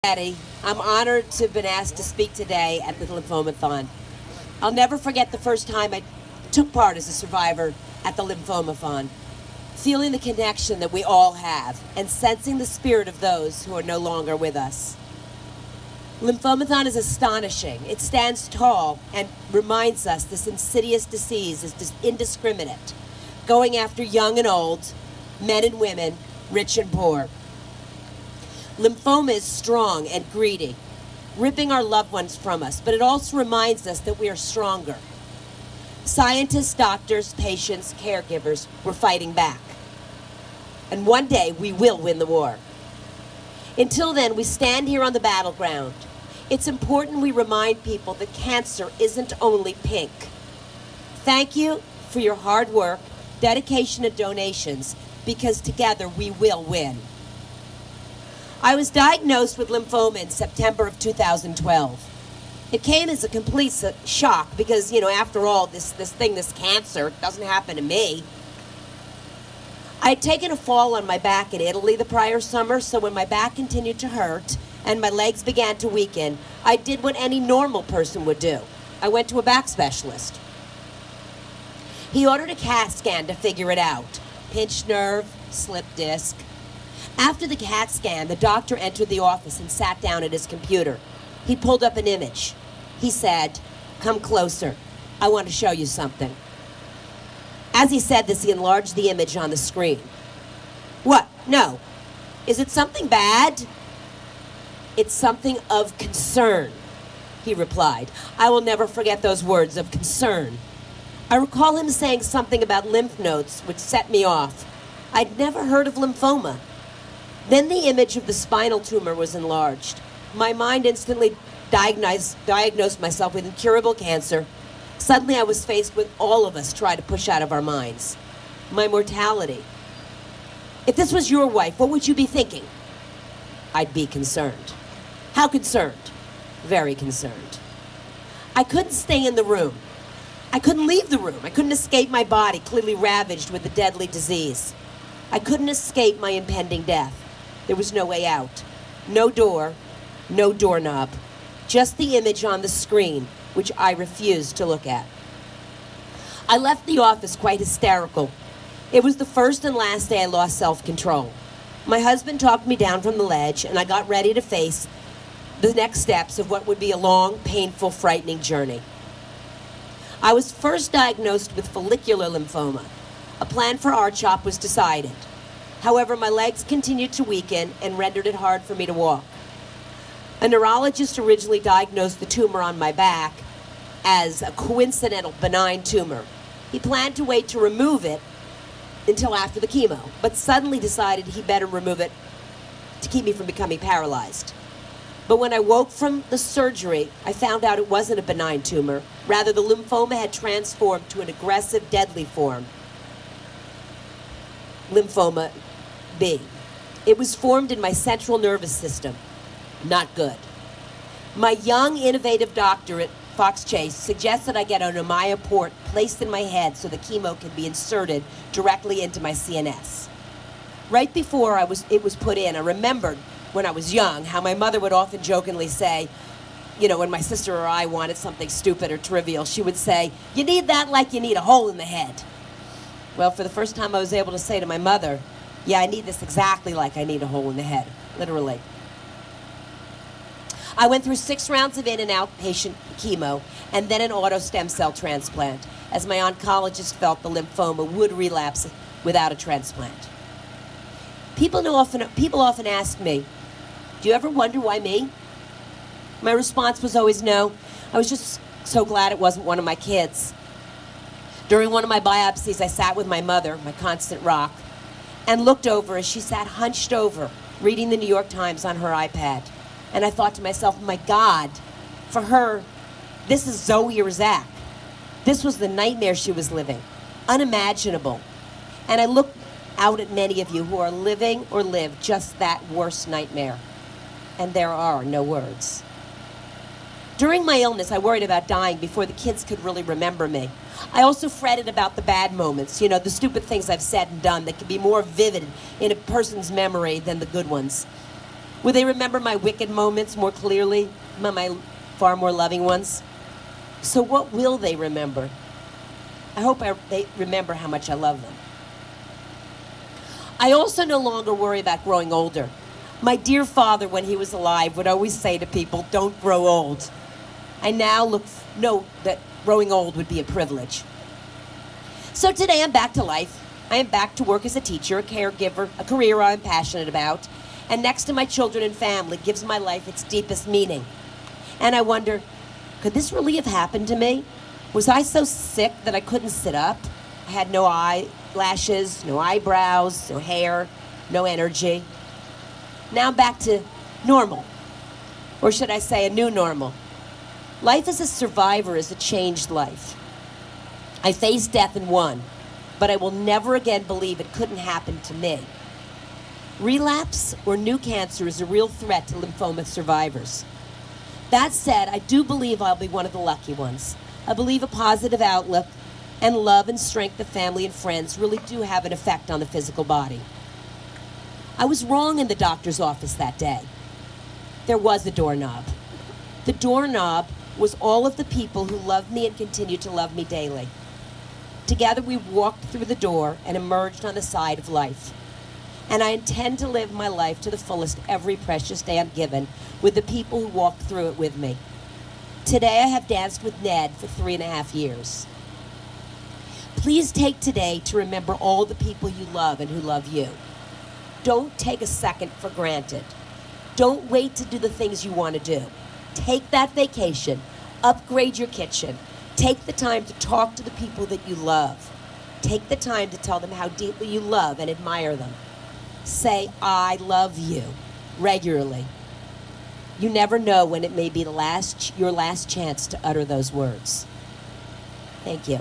Eddie. I'm honored to have been asked to speak today at the Lymphomathanon. I'll never forget the first time I took part as a survivor at the Lymphomathanon, feeling the connection that we all have and sensing the spirit of those who are no longer with us. Lymphomathanon is astonishing. It stands tall and reminds us this insidious disease is indiscriminate, going after young and old, men and women, rich and poor. Lymphoma is strong and greedy, ripping our loved ones from us, but it also reminds us that we are stronger. Scientists, doctors, patients, caregivers, we're fighting back. And one day we will win the war. Until then, we stand here on the battleground. It's important we remind people that cancer isn't only pink. Thank you for your hard work, dedication, and donations, because together we will win. I was diagnosed with lymphoma in September of 2012. It came as a complete shock because, after all, this cancer doesn't happen to me. I had taken a fall on my back in Italy the prior summer, so when my back continued to hurt and my legs began to weaken, I did what any normal person would do. I went to a back specialist. He ordered a CAT scan to figure it out. Pinched nerve, slipped disc. After the CAT scan, the doctor entered the office and sat down at his computer. He pulled up an image. He said, "Come closer. I want to show you something." As he said this, he enlarged the image on the screen. "What? No. Is it something bad?" "It's something of concern," he replied. I will never forget those words, of concern. I recall him saying something about lymph nodes, which set me off. I'd never heard of lymphoma. Then the image of the spinal tumor was enlarged. My mind instantly diagnosed myself with incurable cancer. Suddenly I was faced with all of us try to push out of our minds. My mortality. If this was your wife, what would you be thinking? I'd be concerned. How concerned? Very concerned. I couldn't stay in the room. I couldn't leave the room. I couldn't escape my body, clearly ravaged with the deadly disease. I couldn't escape my impending death. There was no way out. No door, no doorknob. Just the image on the screen, which I refused to look at. I left the office quite hysterical. It was the first and last day I lost self-control. My husband talked me down from the ledge, and I got ready to face the next steps of what would be a long, painful, frightening journey. I was first diagnosed with follicular lymphoma. A plan for R-CHOP was decided. However, my legs continued to weaken and rendered it hard for me to walk. A neurologist originally diagnosed the tumor on my back as a coincidental benign tumor. He planned to wait to remove it until after the chemo, but suddenly decided he better remove it to keep me from becoming paralyzed. But when I woke from the surgery, I found out it wasn't a benign tumor. Rather, the lymphoma had transformed to an aggressive, deadly form. Lymphoma B. It was formed in my central nervous system. Not good. My young, innovative doctor at Fox Chase suggested I get an Ommaya port placed in my head so the chemo can be inserted directly into my CNS. Right before it was put in, I remembered when I was young how my mother would often jokingly say, when my sister or I wanted something stupid or trivial, she would say, "You need that like you need a hole in the head." Well, for the first time I was able to say to my mother, "Yeah, I need this exactly like I need a hole in the head," literally. I went through 6 rounds of in and outpatient chemo and then an auto stem cell transplant, as my oncologist felt the lymphoma would relapse without a transplant. People often ask me, "Do you ever wonder why me?" My response was always no. I was just so glad it wasn't one of my kids. During one of my biopsies, I sat with my mother, my constant rock, and looked over as she sat hunched over, reading the New York Times on her iPad. And I thought to myself, my God, for her, this is Zoe or Zach. This was the nightmare she was living. Unimaginable. And I looked out at many of you who are living or live just that worst nightmare. And there are no words. During my illness, I worried about dying before the kids could really remember me. I also fretted about the bad moments, the stupid things I've said and done that can be more vivid in a person's memory than the good ones. Will they remember my wicked moments more clearly than my far more loving ones? So what will they remember? I hope they remember how much I love them. I also no longer worry about growing older. My dear father, when he was alive, would always say to people, "Don't grow old." I now know that growing old would be a privilege. So today I'm back to life. I am back to work as a teacher, a caregiver, a career I'm passionate about, and next to my children and family gives my life its deepest meaning. And I wonder, could this really have happened to me? Was I so sick that I couldn't sit up? I had no eyelashes, no eyebrows, no hair, no energy. Now I'm back to normal. Or should I say a new normal? Life as a survivor is a changed life. I faced death and won, but I will never again believe it couldn't happen to me. Relapse or new cancer is a real threat to lymphoma survivors. That said, I do believe I'll be one of the lucky ones. I believe a positive outlook and love and strength of family and friends really do have an effect on the physical body. I was wrong in the doctor's office that day. There was a doorknob. The doorknob was all of the people who loved me and continue to love me daily. Together we walked through the door and emerged on the side of life. And I intend to live my life to the fullest every precious day I'm given with the people who walked through it with me. Today I have danced with Ned for 3.5 years. Please take today to remember all the people you love and who love you. Don't take a second for granted. Don't wait to do the things you want to do. Take that vacation. Upgrade your kitchen. Take the time to talk to the people that you love. Take the time to tell them how deeply you love and admire them. Say, "I love you," regularly. You never know when it may be your last chance to utter those words. Thank you.